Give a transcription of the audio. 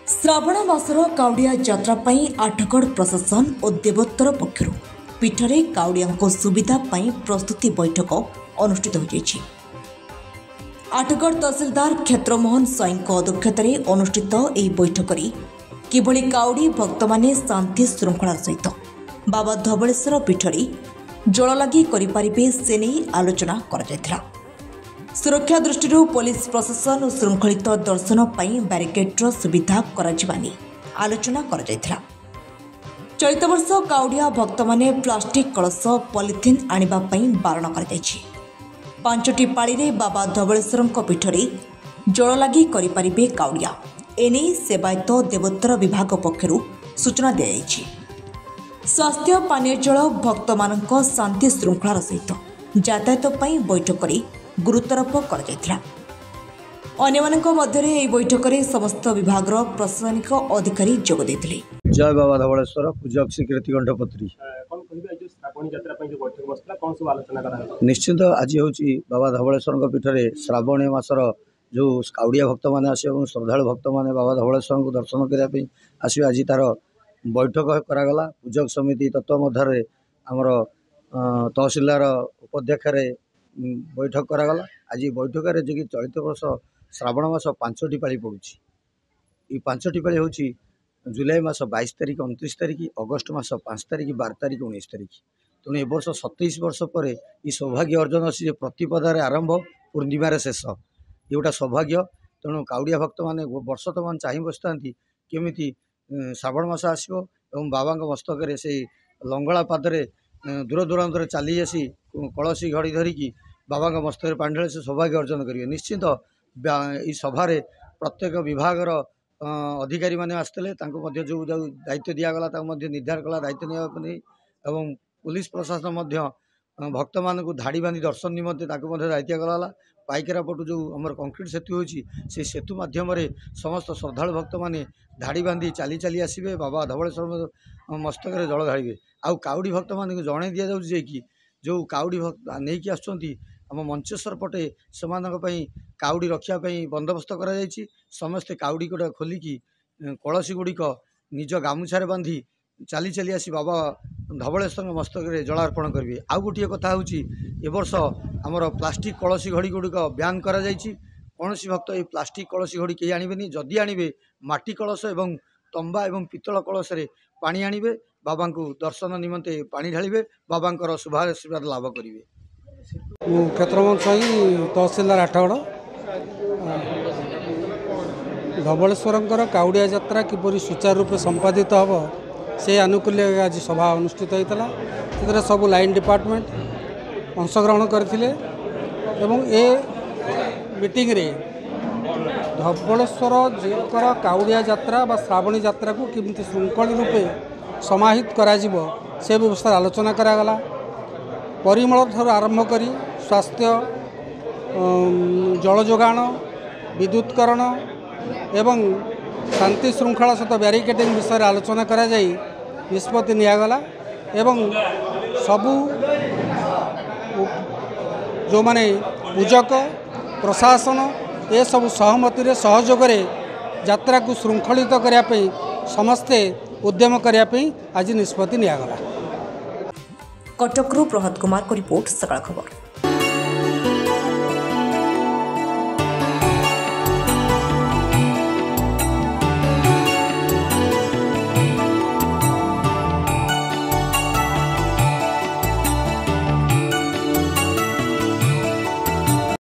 श्रावण मासर काउडिया यात्रा पाई आठगढ़ प्रशासन और देवोत्तर पक्षर पीठरे काउडिया सुविधा पाई प्रस्तुति बैठक अनुष्ठित हो आठगढ़ तहसिलदार क्षेत्रमोहन साई अध्यक्षतार अनुष्ठित यह बैठक किभली काउडी भक्त माने शांति श्रृंखला सहित बाबा धवलेश्वर पीठरे जललागी करिपारिबे से नहीं आलोचना करा। सुरक्षा दृष्टि पुलिस प्रशासन और श्रृंखलित दर्शन पर ब्यारिकेड्र सुविधा आलोचना करा। चलित वर्ष काउडिया भक्त माने प्लास्टिक कलश पॉलिथिन आनिबा पई बारण कर पांचटी पाड़ी बाबा धवलेश्वर पीठरे जललागी करिपारिबे काउडिया एने सेवायत देवोत्तर विभाग पक्षरु सूचना दी। स्वास्थ्य पानीय जल भक्त मानक शांति श्रृंखलार सहित यातायात पई बैठक गुरुत्वारोप कर बैठक में समस्त विभाग प्रशासनिक अधिकारी जोग देते। जय बाबा धवलेश्वर पूजक श्री कीर्ति कंठपत्री निश्चित आज हूँ बाबा धवलेश्वर पीठरे श्रावणी मासर जो काउडिया भक्त मैंने आस श्रद्धा भक्त मैंने बाबा धवलेश्वर को दर्शन करने आस आज तार बैठक करागला। पूजक समिति तत्वमध्य आमर तहसिलदार उपाध्यक्ष बैठक करागला। आज बैठक जो कि चलित वर्ष श्रावण मास 5टी पाली पड़ुछि। ये 5टी पाली हूँ जुलाई मास 22 तारिख 29 तारिख अगस्ट मास 5 तारिख 12 तारिख 19 तारिख तेणु ए वर्ष 27 वर्ष पर ये सौभाग्य अर्जन अच्छी प्रतिपदार आरंभ पूर्णिमार शेष ये गोटा सौभाग्य। तेणु काउडिया भक्त मैंने वर्ष तमान चाह बसता केमी श्रावण मास आसो और बाबा मस्तक से लंगला पादरे दूर दूरांतर चली आसी कलसी घड़ी धरिकी बाबा मस्तक पानी ढाले से सौभाग्य अर्जन करेंगे। निश्चित सभार प्रत्येक विभाग अधिकारी मैंने आसते जो दायित्व दिगला निर्धार कला दायित्व नहीं एवं पुलिस प्रशासन भक्त मान धाड़ी बांधी दर्शन निमंते दायित्व गला। पाइकेरा पटु जो आम कंक्रीट सेतु होची से सेतु माध्यम समस्त श्रद्धालु भक्त मैंने धाड़ी बांधी चली चली आसबे बाबा धवलेश्वर मस्तक जल ढाड़े। आउ काउडी भक्त मान जन दि जाए कि जो काउडी भक्त नहीं आसुँच आम मंचेश्वर पटे से काउडी रखापी बंदोबस्त कर समस्ते काउडी गुड़ा खोलिकी कलसी गुड़िक निज गामुछार बांधी चली चली आसी बाबा धवलेश्वर मस्तक जलार्पण करेंगे। आउ गोटे कथा हूँ ए वर्ष आमर प्लास्टिक कलसी घड़ी गुड़िक ब्यान कर कौन भक्त ये प्लास्टिक कलसी घड़ी कहीं आणवे जदि आणवे माटी कलश एवं तंबा एवं पितल कलश पानी आणवे बाबा को दर्शन निमंते पानी ढालिबे बाबा शुभाशीर्वाद लाभ करेंगे। क्षेत्रमोहन साई तहसिलदार आठगढ़ धवलेश्वर काउडिया यात्रा किपरि सुचारू रूप संपादित हम से आनुकूल्य आज सभा अनुष्ठित होता। सब लाइन डिपार्टमेंट अंशग्रहण करथिले एवं ए मीटिंग रे धवलेश्वर काउडिया यात्रा बा श्रावणी यात्रा को किमती श्रृंखल रूपे समाहित करा से व्यवस्था आलोचना करागला। परिमल ठार आरंभ करी स्वास्थ्य जल जोगाण विद्युतकरण एवं शांति श्रृंखला सहित ब्यारिकेडिंग विषय आलोचना करा जाई निष्पत्ति नियागला एवं सबू जो माने पूजक प्रशासन ये सब सहमति सहयोग यात्रा को श्रृंखलित करने समस्ते उद्यम करने आज निष्पत्ति नियागला। कटकरू प्रहत कुमार को रिपोर्ट सकाळ खबर।